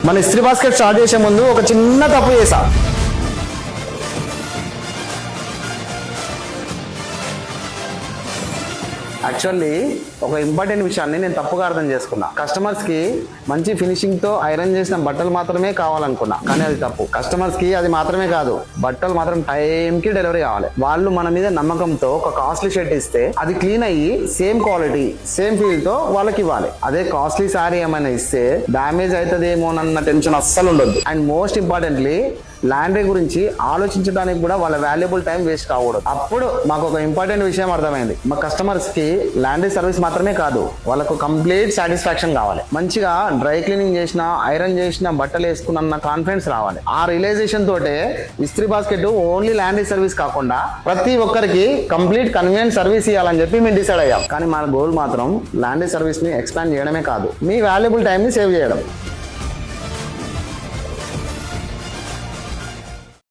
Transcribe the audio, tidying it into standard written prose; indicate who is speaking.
Speaker 1: మన ఇస్త్రీ basket start చేసే ముందు ఒక చిన్న తప్పు చేసా. యాక్చువల్లీ ఒక ఇంపార్టెంట్ విషయాన్ని నేను తప్పుగా అర్థం చేసుకున్నా. కస్టమర్స్ కి మంచి ఫినిషింగ్ తో ఐరన్ చేసిన బట్టలు మాత్రమే కావాలనుకున్నా, కానీ అది తప్పు. కస్టమర్స్ కి అది మాత్రమే కాదు, బట్టలు మాత్రం టైం కి డెలివరీ కావాలి. వాళ్ళు మన మీద నమ్మకంతో ఒక కాస్ట్లీ షర్ట్ ఇస్తే అది క్లీన్ అయ్యి సేమ్ క్వాలిటీ సేమ్ ఫీల్ తో వాళ్ళకి ఇవ్వాలి. అదే కాస్ట్లీ శారీ ఏమైనా ఇస్తే డ్యామేజ్ అవుతుందేమోనన్న టెన్షన్ అస్సలు ఉండొద్దు. అండ్ మోస్ట్ ఇంపార్టెంట్లీ లాండ్రీ గురించి ఆలోచించడానికి కూడా వాళ్ళ వాల్యుబుల్ టైం వేస్ట్ కాకూడదు. అప్పుడు మాకు ఒక ఇంపార్టెంట్ విషయం అర్థమైంది. మా కస్టమర్స్ కి లాండ్రీ సర్వీస్ మాత్రమే కాదు, వాళ్ళకు కంప్లీట్ సాటిస్ఫాక్షన్ కావాలి. మంచిగా డ్రై క్లీనింగ్ చేసిన ఐరన్ చేసిన బట్టలు వేసుకున్న కాన్ఫిడెన్స్ రావాలి. ఆ రియలైజేషన్ తోటే ఇస్త్రీ బాస్కెట్ ఓన్లీ లాండ్రీ సర్వీస్ కాకుండా ప్రతి ఒక్కరికి కంప్లీట్ కన్వీనియంట్ సర్వీస్ ఇవ్వాలని చెప్పి మేము డిసైడ్ అయ్యాం. కానీ మన గోల్ మాత్రం లాండ్రీ సర్వీస్ ని ఎక్స్పాండ్ చేయడమే కాదు, మీ వాల్యుబుల్ టైం ని సేవ్ చేయడం.